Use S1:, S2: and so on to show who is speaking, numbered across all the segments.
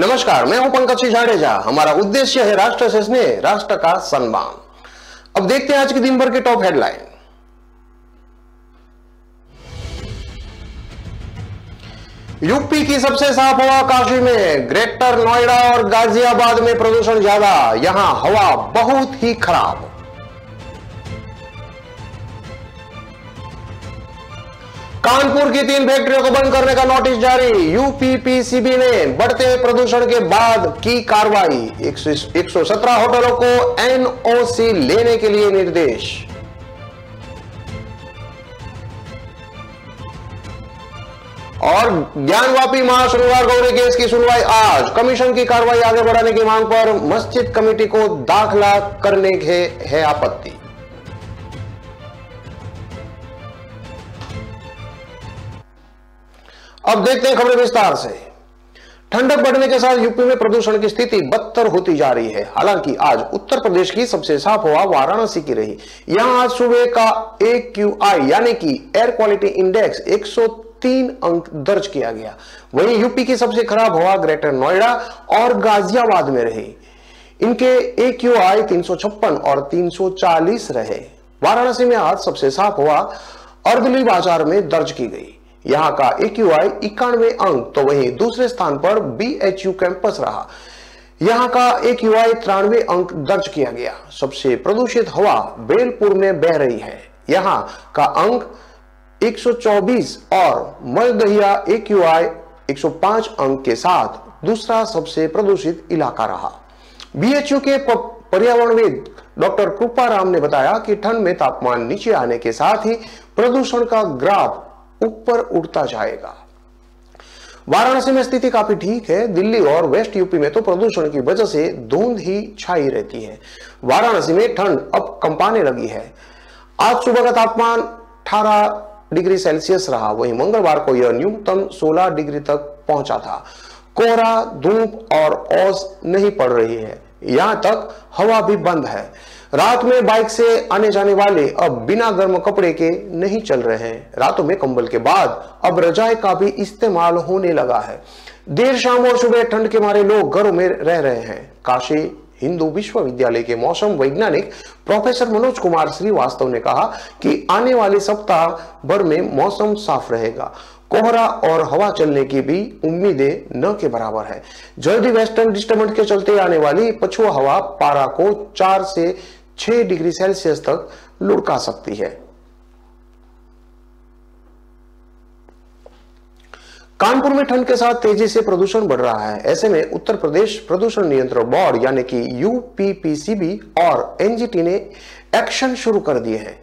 S1: नमस्कार, मैं हूं पंकज सिंह जाडेजा। हमारा उद्देश्य है राष्ट्र से स्नेह, राष्ट्र का सम्मान। अब देखते हैं आज के दिन भर के टॉप हेडलाइन। यूपी की सबसे साफ हवा काशी में, ग्रेटर नोएडा और गाजियाबाद में प्रदूषण ज्यादा, यहां हवा बहुत ही खराब। कानपुर की 3 फैक्ट्रियों को बंद करने का नोटिस जारी, यूपीपीसीबी ने बढ़ते प्रदूषण के बाद की कार्रवाई, 117 होटलों को एनओसी लेने के लिए निर्देश। और ज्ञानवापी महाशनिवार गौरी केस की सुनवाई आज, कमीशन की कार्रवाई आगे बढ़ाने की मांग पर मस्जिद कमेटी को दाखिला करने के है आपत्ति। अब देखते हैं खबरें विस्तार से। ठंडक बढ़ने के साथ यूपी में प्रदूषण की स्थिति बदतर होती जा रही है। हालांकि आज उत्तर प्रदेश की सबसे साफ हवा वाराणसी की रही। यहां आज सुबह का AQI यानी कि एयर क्वालिटी इंडेक्स 103 अंक दर्ज किया गया। वहीं यूपी की सबसे खराब हवा ग्रेटर नोएडा और गाजियाबाद में रही। इनके AQI 356 और 340 रहे। वाराणसी में आज सबसे साफ हवा अर्दली बाजार में दर्ज की गई। यहां का AQI 91 अंक, तो वहीं दूसरे स्थान पर BHU कैंपस रहा। यहां का AQI 93 अंक दर्ज किया गया। सबसे प्रदूषित हवा बेलपुर में बह रही है। यहां का अंक 124 और मलदहिया AQI 105 अंक के साथ दूसरा सबसे प्रदूषित इलाका रहा। BHU के पर्यावरणविद डॉक्टर कृपाराम ने बताया कि ठंड में तापमान नीचे आने के साथ ही प्रदूषण का ग्राफ ऊपर उठता जाएगा। वाराणसी में स्थिति काफी ठीक है। दिल्ली और वेस्ट यूपी में तो प्रदूषण की वजह से धुंध ही छाई रहती है। वाराणसी में ठंड अब कंपाने लगी है। आज सुबह का तापमान 18 डिग्री सेल्सियस रहा। वहीं मंगलवार को यह न्यूनतम 16 डिग्री तक पहुंचा था। कोहरा, धूप और ओस नहीं पड़ रही है। यहां तक हवा भी बंद है। रात में बाइक से आने जाने वाले अब बिना गर्म कपड़े के नहीं चल रहे हैं। रातों में कंबल के बाद अब रजाई का भी इस्तेमाल होने लगा है। देर शाम और सुबह ठंड के मारे लोग घरों में रह रहे हैं। काशी हिंदू विश्वविद्यालय के मौसम वैज्ञानिक प्रोफेसर मनोज कुमार श्रीवास्तव ने कहा कि आने वाले सप्ताह भर में मौसम साफ रहेगा। कोहरा और हवा चलने की भी उम्मीदें न के बराबर है। जल्दी वेस्टर्न डिस्टर्बेंस के चलते आने वाली पछुआ हवा पारा को 4 से 6 डिग्री सेल्सियस तक लुढ़का सकती है। कानपुर में ठंड के साथ तेजी से प्रदूषण बढ़ रहा है। ऐसे में उत्तर प्रदेश प्रदूषण नियंत्रण बोर्ड यानी कि यूपीपीसीबी और एनजीटी ने एक्शन शुरू कर दिए हैं।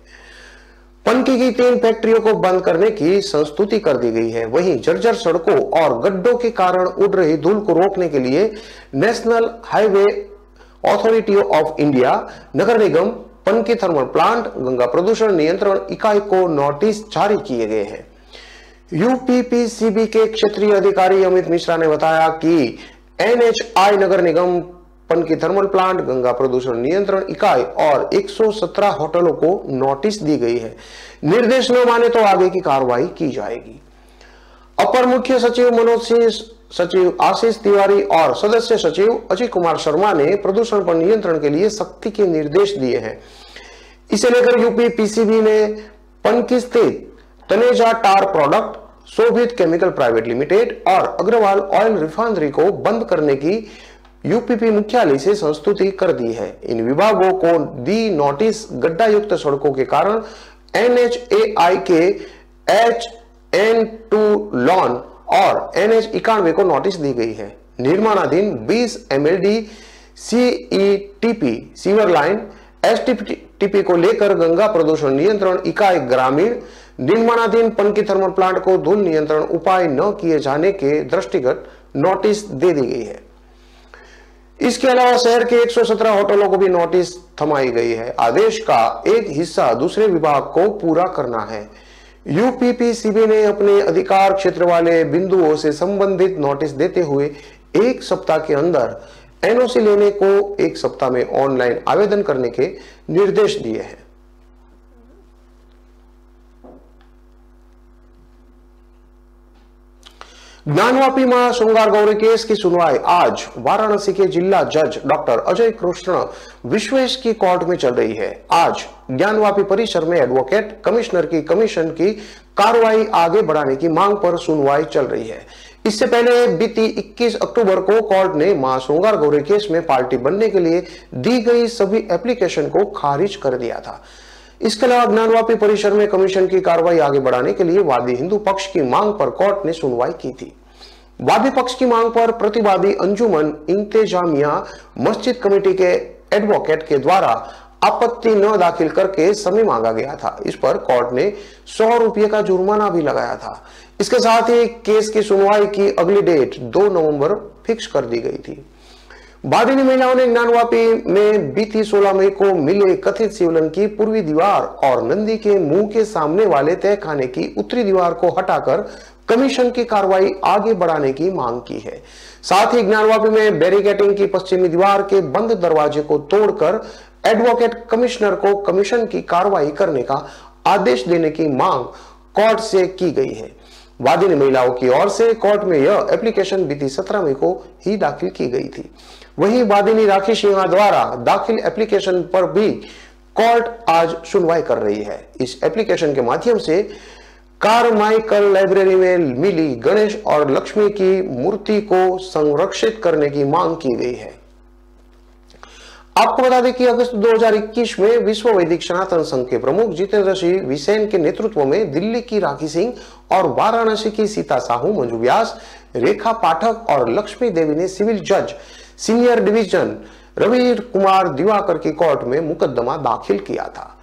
S1: पनकी की 3 फैक्ट्रियों को बंद करने की संस्तुति कर दी गई है। वहीं जर्जर सड़कों और गड्ढों के कारण उड़ रही धूल को रोकने के लिए national highway authority of India, Nagar Nigam, Panki thermal plant, Ganga प्रदूषण नियंत्रण इकाई को नोटिस जारी किए गए हैं। यूपीपीसीबी के क्षेत्रीय अधिकारी अमित मिश्रा ने बताया कि NHI नगर निगम, पनकी थर्मल प्लांट, गंगा प्रदूषण नियंत्रण इकाई और 117 होटलों को नोटिस दी गई है। निर्देश न माने तो आगे की कार्रवाई की जाएगी। अपर मुख्य सचिव मनोज सिंह, सचिव आशीष तिवारी और सदस्य सचिव अजय कुमार शर्मा ने प्रदूषण पर नियंत्रण के लिए सख्ती के निर्देश दिए हैं। इसे लेकर यूपीपीसीबी ने पनकी स्थित तनेजा टार प्रोडक्ट, शोभित केमिकल प्राइवेट लिमिटेड और अग्रवाल ऑयल रिफाइनरी को बंद करने की यूपीपी मुख्यालय से संस्तुति कर दी है। इन विभागों को दी नोटिस गड्ढा युक्त सड़कों के कारण NHAI के HN2 लॉन और NH91 को नोटिस दी गई है। निर्माणाधीन 20 MLD CETP sewer line STP को लेकर गंगा प्रदूषण नियंत्रण इकाई ग्रामीण, निर्माणाधीन पनकी थर्मल प्लांट को धूल नियंत्रण उपाय न किए जाने के दृष्टिगत नोटिस दे दी गई है। इसके अलावा शहर के 117 होटलों को भी नोटिस थमाई गई है। आदेश का एक हिस्सा दूसरे विभाग को पूरा करना है। यूपीपीसीबी ने अपने अधिकार क्षेत्र वाले बिंदुओं से संबंधित नोटिस देते हुए 1 सप्ताह के अंदर एनओसी लेने को 1 सप्ताह में ऑनलाइन आवेदन करने के निर्देश दिए हैं। ज्ञानवापी मां श्रृंगार गौरी केस की सुनवाई आज वाराणसी के जिला जज डॉक्टर अजय कृष्ण विश्वेश की कोर्ट में चल रही है। आज ज्ञानवापी परिसर में एडवोकेट कमिश्नर की कमीशन की कार्रवाई आगे बढ़ाने की मांग पर सुनवाई चल रही है। इससे पहले बीती 21 अक्टूबर को कोर्ट ने मां श्रृंगार गौरी केस में पार्टी बनने के लिए दी गई सभी एप्लीकेशन को खारिज कर दिया था। इसके अलावा ज्ञानवापी परिसर में कमीशन की कार्रवाई आगे बढ़ाने के लिए वादी हिंदू पक्ष की मांग पर कोर्ट ने सुनवाई की थी। वादी पक्ष की मांग पर प्रतिवादी अंजुमन इंतेजामिया मस्जिद कमेटी के एडवोकेट के द्वारा आपत्ति न दाखिल करके समय मांगा गया था। इस पर कोर्ट ने 100 रुपये का जुर्माना भी लगाया था। इसके साथ ही केस की सुनवाई की अगली डेट 2 नवंबर फिक्स कर दी गई थी। वादिनी महिलाओं ने ज्ञानवापी में बीती 16 मई को मिले कथित शिवलिंग की पूर्वी दीवार और नंदी के मुंह के सामने वाले तहखाने की उत्तरी दीवार को हटाकर कमीशन की कार्रवाई आगे बढ़ाने की मांग की है। साथ ही ज्ञानवापी में बैरिकेडिंग की पश्चिमी दीवार के बंद दरवाजे को तोड़कर एडवोकेट कमिश्नर को कमीशन की कार्रवाई करने का आदेश देने की मांग कोर्ट से की गई है। वादिनी महिलाओं की ओर से कोर्ट में यह एप्लीकेशन बीती 17 मई को ही दाखिल की गई थी। वहीं वादिनी राखी सिंह द्वारा दाखिल एप्लीकेशन पर भी कोर्ट आज सुनवाई कर रही है। इस एप्लीकेशन के माध्यम से कारमाइकल लाइब्रेरी में मिली गणेश और लक्ष्मी की मूर्ति को संरक्षित करने की मांग की गई है। आपको बता दें कि अगस्त 2021 में विश्व वैदिक सनातन संघ के प्रमुख जितेंद्र सिंह विसेन के नेतृत्व में दिल्ली की राखी सिंह और वाराणसी की सीता साहू, मंजू व्यास, रेखा पाठक और लक्ष्मी देवी ने सिविल जज सीनियर डिवीजन रवि कुमार दिवाकर की कोर्ट में मुकदमा दाखिल किया था।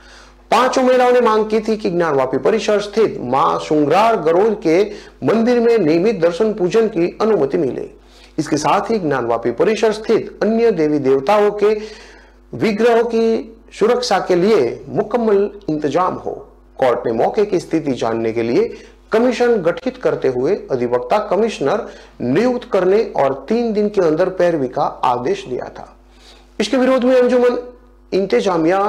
S1: पांचों महिलाओं ने मांग की थी कि ज्ञानवापी परिसर स्थित मां श्रृंगार गौरी के मंदिर में नियमित दर्शन पूजन की अनुमति मिले। इसके साथ ही ज्ञानवापी परिसर स्थित अन्य देवी देवताओं के विग्रहों की सुरक्षा के लिए मुकम्मल इंतजाम हो। कोर्ट ने मौके की स्थिति जानने के लिए कमीशन गठित करते हुए अधिवक्ता कमिश्नर नियुक्त करने और 3 दिन के अंदर पैरवी का आदेश दिया था। इसके विरोध में अंजुमन इंतेजामिया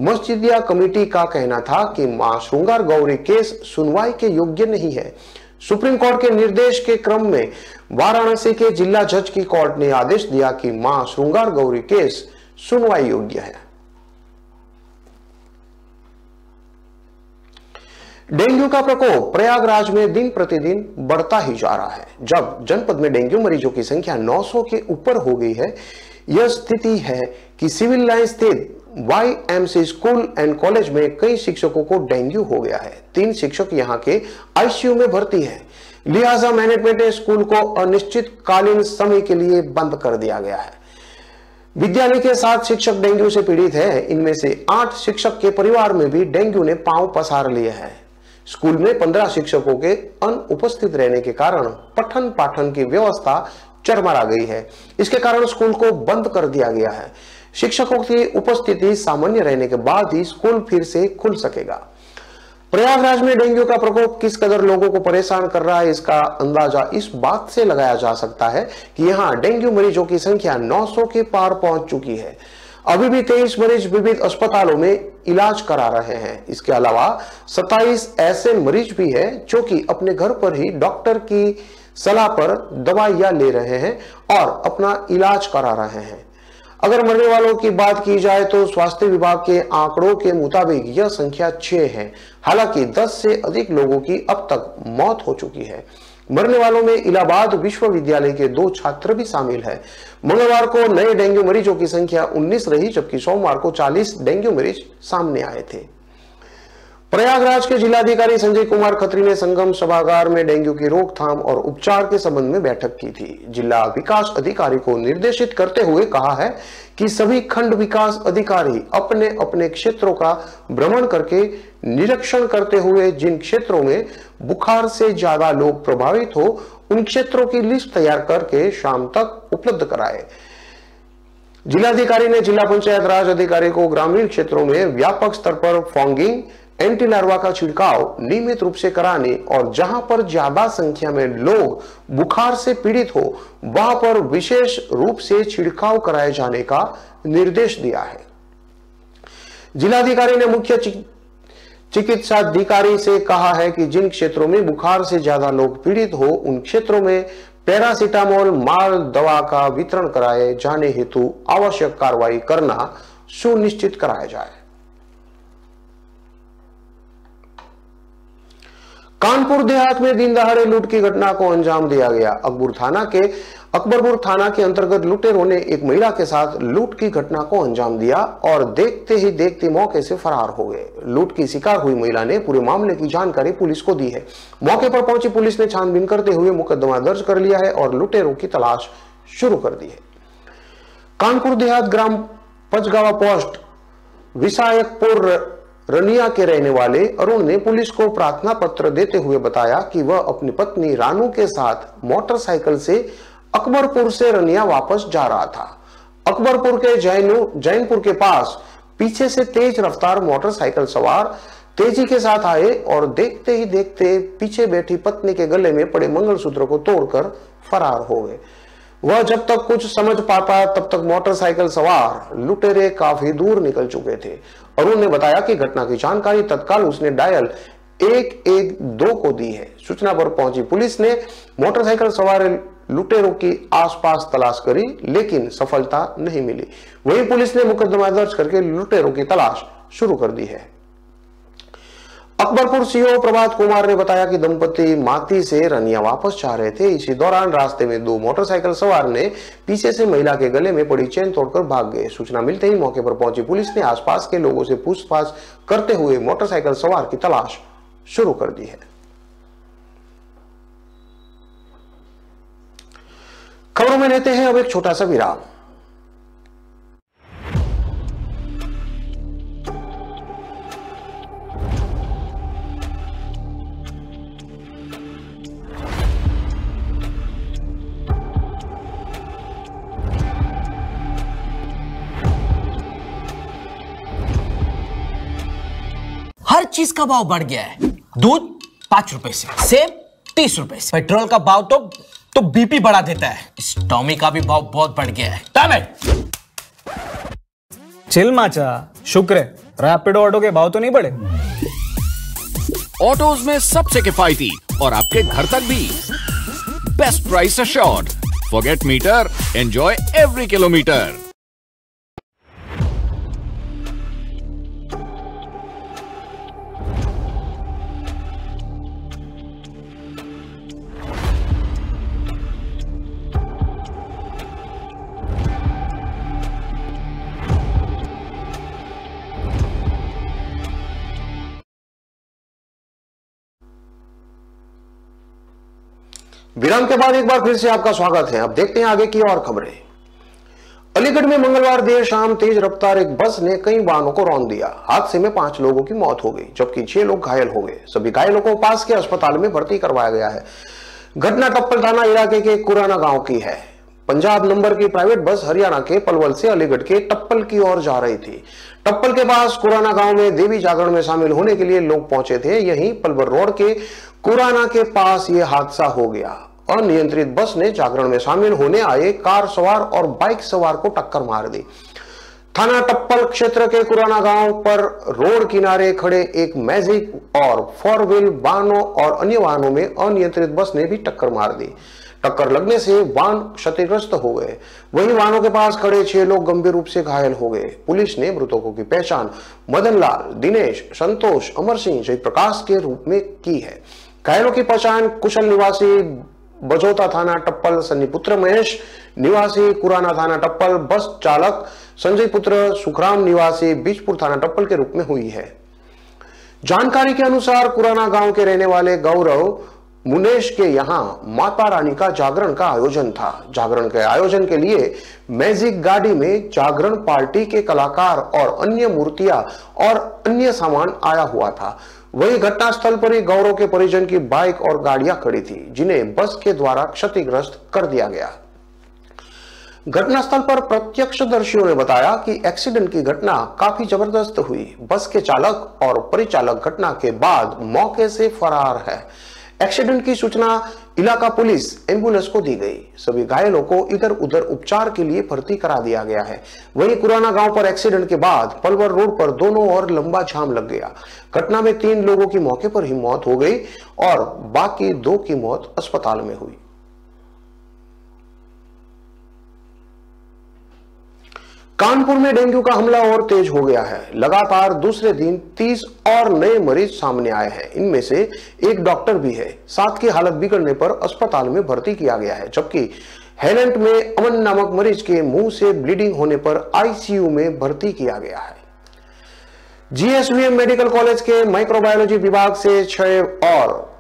S1: मस्जिदिया कमेटी का कहना था कि मां श्रृंगार गौरी केस सुनवाई के योग्य नहीं है। सुप्रीम कोर्ट के निर्देश के क्रम में वाराणसी के जिला जज की कोर्ट ने आदेश दिया कि मां श्रृंगार गौरी केस सुनवाई योग्य है। डेंगू का प्रकोप प्रयागराज में दिन प्रतिदिन बढ़ता ही जा रहा है। जब जनपद में डेंगू मरीजों की संख्या 900 के ऊपर हो गई है, यह स्थिति है कि सिविल लाइन स्थित YMC स्कूल एंड कॉलेज में कई शिक्षकों को डेंगू हो गया है। 3 शिक्षक यहां के ICU में भर्ती हैं। लिहाजा मैनेजमेंट ने स्कूल को अनिश्चितकालीन समय के लिए बंद कर दिया गया है। विद्यालय के 7 शिक्षक डेंगू से पीड़ित हैं। इनमें से 8 शिक्षक के परिवार में भी डेंगू ने पांव पसार लिए हैं। स्कूल में 15 शिक्षकों के अनुपस्थित रहने के कारण पठन पाठन की व्यवस्था चरमरा गई है। इसके कारण स्कूल को बंद कर दिया गया है। शिक्षकों की उपस्थिति सामान्य रहने के बाद ही स्कूल फिर से खुल सकेगा। प्रयागराज में डेंगू का प्रकोप किस कदर लोगों को परेशान कर रहा है, इसका अंदाजा इस बात से लगाया जा सकता है कि यहाँ डेंगू मरीजों की संख्या 900 के पार पहुंच चुकी है। अभी भी 23 मरीज विविध अस्पतालों में इलाज करा रहे हैं। इसके अलावा 27 ऐसे मरीज भी हैं जो कि अपने घर पर ही डॉक्टर की सलाह पर दवाइयां ले रहे हैं और अपना इलाज करा रहे हैं। अगर मरने वालों की बात की जाए तो स्वास्थ्य विभाग के आंकड़ों के मुताबिक यह संख्या 6 है। हालांकि 10 से अधिक लोगों की अब तक मौत हो चुकी है। मरने वालों में इलाहाबाद विश्वविद्यालय के 2 छात्र भी शामिल हैं। मंगलवार को नए डेंगू मरीजों की संख्या 19 रही, जबकि सोमवार को 40 डेंगू मरीज सामने आए थे। प्रयागराज के जिलाधिकारी संजय कुमार खत्री ने संगम सभागार में डेंगू की रोकथाम और उपचार के संबंध में बैठक की थी। जिला विकास अधिकारी को निर्देशित करते हुए कहा है कि सभी खंड विकास अधिकारी अपने अपने क्षेत्रों का भ्रमण करके निरीक्षण करते हुए जिन क्षेत्रों में बुखार से ज्यादा लोग प्रभावित हो उन क्षेत्रों की लिस्ट तैयार करके शाम तक उपलब्ध कराए। जिलाधिकारी ने जिला पंचायत राज अधिकारी को ग्रामीण क्षेत्रों में व्यापक स्तर पर फॉगिंग, एंटी लार्वा का छिड़काव नियमित रूप से कराने और जहां पर ज्यादा संख्या में लोग बुखार से पीड़ित हो वहां पर विशेष रूप से छिड़काव कराए जाने का निर्देश दिया है। जिलाधिकारी ने मुख्य चिकित्साधिकारी से कहा है कि जिन क्षेत्रों में बुखार से ज्यादा लोग पीड़ित हो उन क्षेत्रों में पैरासीटामोल माल दवा का वितरण कराए जाने हेतु आवश्यक कार्रवाई करना सुनिश्चित कराया जाए। कानपुर देहात में दिन दहाड़े लूट की घटना को अंजाम दिया गया। अकबरपुर थाना के अंतर्गत लुटेरों ने एक महिला के साथ लूट की घटना को अंजाम दिया और देखते ही देखते मौके से फरार हो गए। लूट की शिकार हुई महिला ने पूरे मामले की जानकारी पुलिस को दी है। मौके पर पहुंची पुलिस ने छानबीन करते हुए मुकदमा दर्ज कर लिया है और लुटेरों की तलाश शुरू कर दी है। कानपुर देहात ग्राम पचगावा पोस्ट विसायकपुर रनिया के रहने वाले अरुण ने पुलिस को प्रार्थना पत्र देते हुए बताया कि वह अपनी पत्नी रानू के साथ मोटरसाइकिल से अकबरपुर से रनिया वापस जा रहा था। अकबरपुर के जैनपुर के पास पीछे से तेज रफ्तार मोटरसाइकिल सवार तेजी के साथ आए और देखते ही देखते पीछे बैठी पत्नी के गले में पड़े मंगलसूत्र को तोड़कर फरार हो गए। वह जब तक कुछ समझ पाता तब तक मोटरसाइकिल सवार लुटेरे काफी दूर निकल चुके थे। अरुण ने बताया कि घटना की जानकारी तत्काल उसने डायल 112 को दी है। सूचना पर पहुंची पुलिस ने मोटरसाइकिल सवार लुटेरों की आसपास तलाश करी लेकिन सफलता नहीं मिली। वहीं पुलिस ने मुकदमा दर्ज करके लुटेरों की तलाश शुरू कर दी है। अकबरपुर सीओ प्रभात कुमार ने बताया कि दंपति माती से रनिया वापस जा रहे थे। इसी दौरान रास्ते में दो मोटरसाइकिल सवार ने पीछे से महिला के गले में पड़ी चेन तोड़कर भाग गए। सूचना मिलते ही मौके पर पहुंची पुलिस ने आसपास के लोगों से पूछताछ करते हुए मोटरसाइकिल सवार की तलाश शुरू कर दी है। खबरों में लेते हैं अब एक छोटा सा विराम।
S2: हर चीज का भाव बढ़ गया है। दूध 5 रुपए से, सेब 30 रुपए से, पेट्रोल का भाव तो बीपी बढ़ा देता है। इस टॉमी का भी भाव बहुत बढ़ गया है।
S3: चिल माचा, शुक्र है रैपिडो ऑटो के भाव तो नहीं बढ़े।
S4: ऑटोज में सबसे किफायती और आपके घर तक भी best price assured. Forget metre, enjoy every kilometre.
S1: विराम के बाद एक बार फिर से आपका स्वागत है। अब देखते हैं आगे की और खबरें। अलीगढ़ में मंगलवार देर शाम तेज रफ्तार एक बस ने कई वाहनों को रौंद दिया। हादसे में 5 लोगों की मौत हो गई जबकि 6 लोग घायल हो गए। सभी घायलों को पास के अस्पताल में भर्ती करवाया गया है। घटना टप्पल थाना इलाके के कुराना गांव की है। पंजाब नंबर की प्राइवेट बस हरियाणा के पलवल से अलीगढ़ के टप्पल की ओर जा रही थी। टप्पल के पास कुराना गांव में देवी जागरण में शामिल होने के लिए लोग पहुंचे थे। यहीं पलवल रोड के कुराना के पास यह हादसा हो गया। अनियंत्रित बस ने जागरण में शामिल होने आए कार सवार और बाइक सवार को टक्कर मार दी। थाना टप्पल क्षेत्र के कुराना गांव पर रोड किनारे खड़े एक मैजिक और 4 व्हील वाहनों और अन्य वाहनों में अनियंत्रित बस ने भी टक्कर मार दी। टक्कर लगने से वाहन क्षतिग्रस्त हो गए। वहीं वाहनों के पास खड़े 6 लोग गंभीर रूप से घायल हो गए। पुलिस ने मृतकों की पहचान मदन लाल, दिनेश, संतोष, अमर सिंह, जयप्रकाश के रूप में की है। घायलों की पहचान कुशल निवासी बजौता थाना टप्पल, सन्नी पुत्र महेश निवासी कुराना थाना टप्पल, बस चालक संजय पुत्र सुखराम निवासी बीजपुर थाना टप्पल के रूप में हुई है। जानकारी के अनुसार कुराना गांव के रहने वाले गौरव मुनेश के यहां माता रानी का जागरण का आयोजन था। जागरण के आयोजन के लिए मैजिक गाड़ी में जागरण पार्टी के कलाकार और अन्य मूर्तियां और अन्य सामान आया हुआ था। वही घटनास्थल पर ही गौरव के परिजन की बाइक और गाड़ियां खड़ी थी जिन्हें बस के द्वारा क्षतिग्रस्त कर दिया गया। घटनास्थल पर प्रत्यक्षदर्शियों ने बताया कि एक्सीडेंट की घटना काफी जबरदस्त हुई। बस के चालक और परिचालक घटना के बाद मौके से फरार है। एक्सीडेंट की सूचना इलाका पुलिस एम्बुलेंस को दी गई। सभी घायलों को इधर उधर उपचार के लिए भर्ती करा दिया गया है। वहीं कुराना गांव पर एक्सीडेंट के बाद पलवर रोड पर दोनों ओर लंबा जाम लग गया। घटना में 3 लोगों की मौके पर ही मौत हो गई और बाकी 2 की मौत अस्पताल में हुई। कानपुर में डेंगू का हमला और तेज हो गया है। लगातार दूसरे दिन 30 और नए मरीज सामने आए हैं। इनमें से एक डॉक्टर भी है। 7 की हालत बिगड़ने पर अस्पताल में भर्ती किया गया है, जबकि हेलेंट में अमन नामक मरीज के मुंह से ब्लीडिंग होने पर आईसीयू में भर्ती किया गया है। जीएसवीएम मेडिकल कॉलेज के माइक्रोबायोलॉजी विभाग से 6 और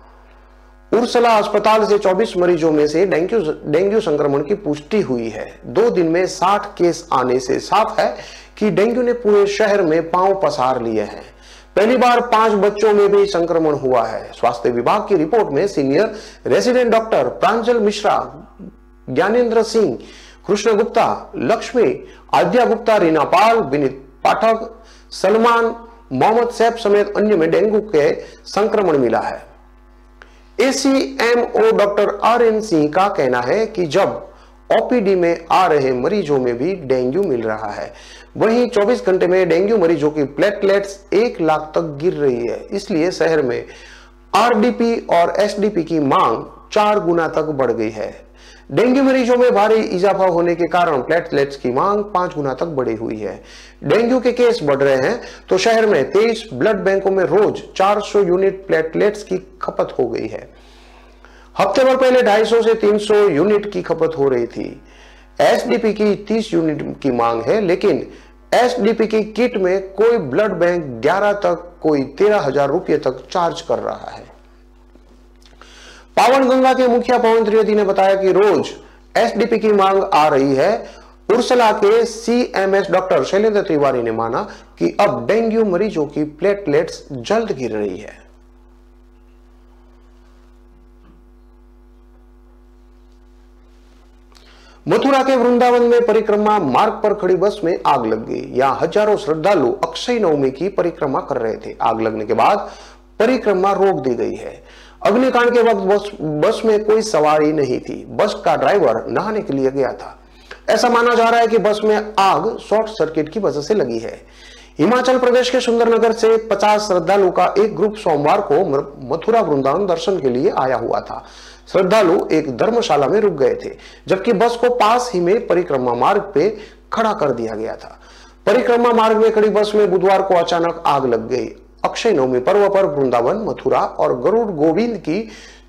S1: उर्सला अस्पताल से 24 मरीजों में से डेंगू संक्रमण की पुष्टि हुई है। 2 दिन में 60 केस आने से साफ है कि डेंगू ने पूरे शहर में पांव पसार लिए हैं। पहली बार 5 बच्चों में भी संक्रमण हुआ है। स्वास्थ्य विभाग की रिपोर्ट में सीनियर रेजिडेंट डॉक्टर प्रांजल मिश्रा, ज्ञानेंद्र सिंह, कृष्ण गुप्ता, लक्ष्मी, आद्या गुप्ता, रीना पाल, विनीत पाठक, सलमान, मोहम्मद सैफ समेत अन्य में डेंगू के संक्रमण मिला है। एसीएमओ डॉक्टर आरएन सिंह का कहना है कि जब ओपीडी में आ रहे मरीजों में भी डेंगू मिल रहा है, वहीं 24 घंटे में डेंगू मरीजों की प्लेटलेट्स 1 लाख तक गिर रही है। इसलिए शहर में आरडीपी और एसडीपी की मांग 4 गुना तक बढ़ गई है। डेंगू मरीजों में भारी इजाफा होने के कारण प्लेटलेट्स की मांग 5 गुना तक बढ़ी हुई है। डेंगू के केस बढ़ रहे हैं तो शहर में 23 ब्लड बैंकों में रोज 400 यूनिट प्लेटलेट्स की खपत हो गई है। हफ्ते भर पहले 250 से 300 यूनिट की खपत हो रही थी। एसडीपी की 30 यूनिट की मांग है, लेकिन एसडीपी की किट में कोई ब्लड बैंक 11 तक, कोई 13,000 रुपये तक चार्ज कर रहा है। पावन गंगा के मुखिया पवन त्रिवेदी ने बताया कि रोज एसडीपी की मांग आ रही है। उर्सला के सीएमएस डॉक्टर शैलेंद्र तिवारी ने माना कि अब डेंगू मरीजों की प्लेटलेट्स जल्द गिर रही है। मथुरा के वृंदावन में परिक्रमा मार्ग पर खड़ी बस में आग लग गई। यहां हजारों श्रद्धालु अक्षय नवमी की परिक्रमा कर रहे थे। आग लगने के बाद परिक्रमा रोक दी गई है। अग्निकांड के वक्त बस में कोई सवारी नहीं थी। बस का ड्राइवर नहाने के लिए गया था। ऐसा माना जा रहा है कि बस में आग शॉर्ट सर्किट की वजह से लगी है। हिमाचल प्रदेश के सुंदरनगर से 50 श्रद्धालु का एक ग्रुप सोमवार को मथुरा वृंदावन दर्शन के लिए आया हुआ था। श्रद्धालु एक धर्मशाला में रुक गए थे, जबकि बस को पास ही में परिक्रमा मार्ग पे खड़ा कर दिया गया था। परिक्रमा मार्ग में खड़ी बस में बुधवार को अचानक आग लग गई। अक्षय नवमी पर्व पर वृंदावन, मथुरा और गरुड़ गोविंद की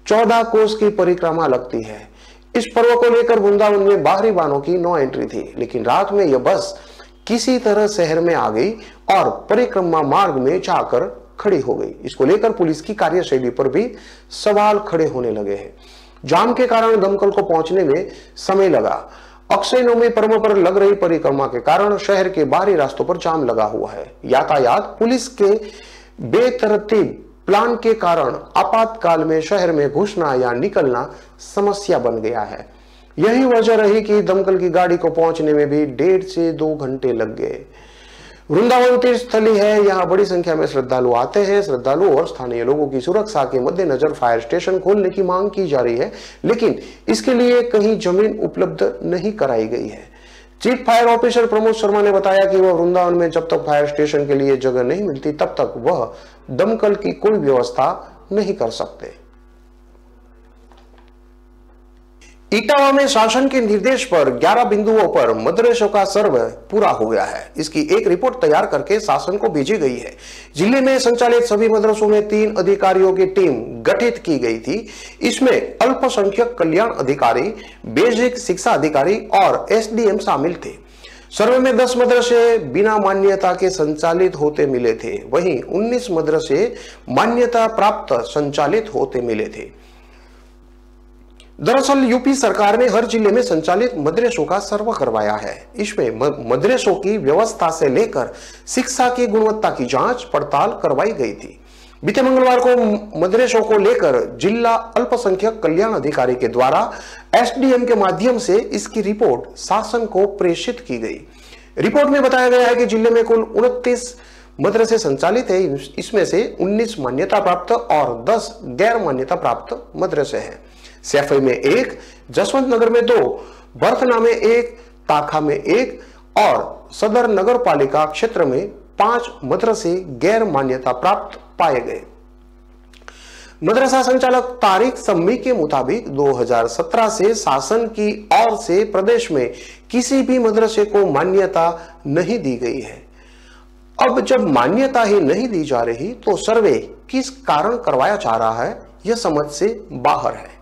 S1: 14 कोस की परिक्रमा लगती है। इस पर्व को लेकर वृंदावन में बाहरी वाहनों की नो एंट्री थी, लेकिन रात में यह बस किसी तरह शहर में आ गई और परिक्रमा मार्ग में जाकर खड़ी हो गई। इसको लेकर पुलिस की कार्यशैली पर भी सवाल खड़े होने लगे हैं। जाम के कारण दमकल को पहुंचने में समय लगा। अक्षय नवमी पर्व पर लग रही परिक्रमा के कारण शहर के बाहरी रास्तों पर जाम लगा हुआ है। यातायात पुलिस के बेतरतीब प्लान के कारण आपातकाल में शहर में घुसना या निकलना समस्या बन गया है। यही वजह रही कि दमकल की गाड़ी को पहुंचने में भी 1.5 से 2 घंटे लग गए। वृंदावन तीर्थ स्थली है, यहाँ बड़ी संख्या में श्रद्धालु आते हैं। श्रद्धालु और स्थानीय लोगों की सुरक्षा के मद्देनजर फायर स्टेशन खोलने की मांग की जा रही है, लेकिन इसके लिए कहीं जमीन उपलब्ध नहीं कराई गई है। Chief fire officer Pramod Sharma ने बताया कि वह वृंदावन में जब तक फायर स्टेशन के लिए जगह नहीं मिलती तब तक वह दमकल की कोई व्यवस्था नहीं कर सकते। इटावा में शासन के निर्देश पर 11 बिंदुओं पर मदरसों का सर्वे पूरा हो गया है। इसकी एक रिपोर्ट तैयार करके शासन को भेजी गई है। जिले में संचालित सभी मदरसों में 3 अधिकारियों की टीम गठित की गई थी। इसमें अल्पसंख्यक कल्याण अधिकारी, बेसिक शिक्षा अधिकारी और एसडीएम शामिल थे। सर्वे में 10 मदरसे बिना मान्यता के संचालित होते मिले थे, वहीं 19 मदरसे मान्यता प्राप्त संचालित होते मिले थे। दरअसल यूपी सरकार ने हर जिले में संचालित मदरसों का सर्वे करवाया है। इसमें मदरसों की व्यवस्था से लेकर शिक्षा की गुणवत्ता की जांच पड़ताल करवाई गई थी। बीते मंगलवार को मदरसों को लेकर जिला अल्पसंख्यक कल्याण अधिकारी के द्वारा एसडीएम के माध्यम से इसकी रिपोर्ट शासन को प्रेषित की गई। रिपोर्ट में बताया गया है कि जिले में कुल 29 मदरसे संचालित है। इसमें से 19 मान्यता प्राप्त और 10 गैर मान्यता प्राप्त मदरसे हैं। सैफई में 1, जसवंत नगर में 2, बर्थना में 1, ताखा में 1 और सदर नगर पालिका क्षेत्र में 5 मदरसे गैर मान्यता प्राप्त पाए गए। मदरसा संचालक तारिक सम्मी के मुताबिक 2017 से शासन की ओर से प्रदेश में किसी भी मदरसे को मान्यता नहीं दी गई है। अब जब मान्यता ही नहीं दी जा रही तो सर्वे किस कारण करवाया जा रहा है, यह समझ से बाहर है।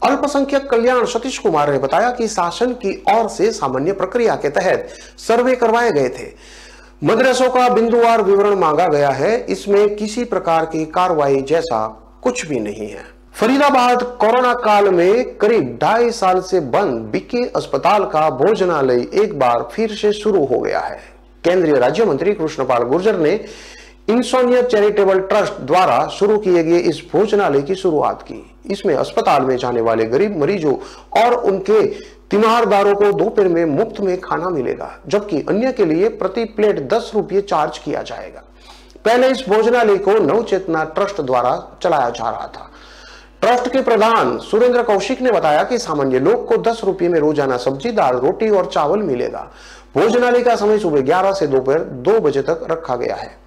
S1: अल्पसंख्यक कल्याण सतीश कुमार ने बताया कि शासन की ओर से सामान्य प्रक्रिया के तहत सर्वे करवाए गए थे। मदरसों का बिंदुवार विवरण मांगा गया है। इसमें किसी प्रकार की कार्रवाई जैसा कुछ भी नहीं है। फरीदाबाद कोरोना काल में करीब 2.5 साल से बंद बीके अस्पताल का भोजनालय एक बार फिर से शुरू हो गया है। केंद्रीय राज्य मंत्री कृष्णपाल गुर्जर ने इंसोनिया चैरिटेबल ट्रस्ट द्वारा शुरू किए गए इस भोजनालय की शुरुआत की। इसमें अस्पताल में जाने वाले गरीब मरीजों और उनके तीमारदारों को दोपहर में मुफ्त में खाना मिलेगा, जबकि अन्य के लिए प्रति प्लेट 10 रुपये चार्ज किया जाएगा। पहले इस भोजनालय को नवचेतना ट्रस्ट द्वारा चलाया जा रहा था। ट्रस्ट के प्रधान सुरेंद्र कौशिक ने बताया कि सामान्य लोग को 10 रुपये में रोजाना सब्जी, दाल, रोटी और चावल मिलेगा। भोजनालय का समय सुबह 11 से दोपहर 2 बजे तक रखा गया है।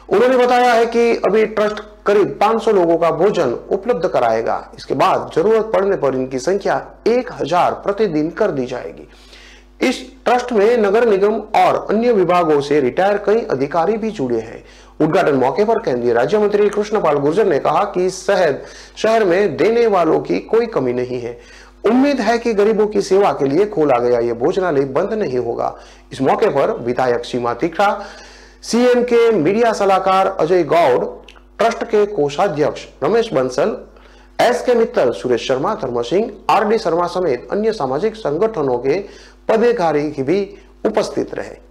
S1: उन्होंने बताया है कि अभी ट्रस्ट करीब 500 लोगों का भोजन उपलब्ध कराएगा। इसके बाद जरूरत पड़ने पर इनकी संख्या 1000 प्रतिदिन कर दी जाएगी। इस ट्रस्ट में नगर निगम और अन्य विभागों से रिटायर कई अधिकारी भी जुड़े हैं। उद्घाटन मौके पर केंद्रीय राज्य मंत्री कृष्णपाल गुर्जर ने कहा कि शहर में देने वालों की कोई कमी नहीं है। उम्मीद है कि गरीबों की सेवा के लिए खोला गया यह भोजनालय बंद नहीं होगा। इस मौके पर विधायक सीमा तिखड़ा, सीएम के मीडिया सलाहकार अजय गौड़, ट्रस्ट के कोषाध्यक्ष रमेश बंसल, एसके मित्तल, सुरेश शर्मा, धर्म सिंह, आरडी शर्मा समेत अन्य सामाजिक संगठनों के पदाधिकारी भी उपस्थित रहे।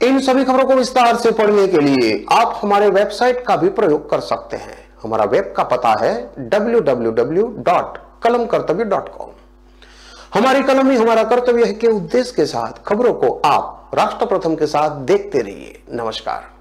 S1: इन सभी खबरों को विस्तार से पढ़ने के लिए आप हमारे वेबसाइट का भी प्रयोग कर सकते हैं। हमारा वेब का पता है www.kalamkartavya.com। हमारी कलम ही हमारा कर्तव्य है के उद्देश्य के साथ खबरों को आप राष्ट्र प्रथम के साथ देखते रहिए। नमस्कार।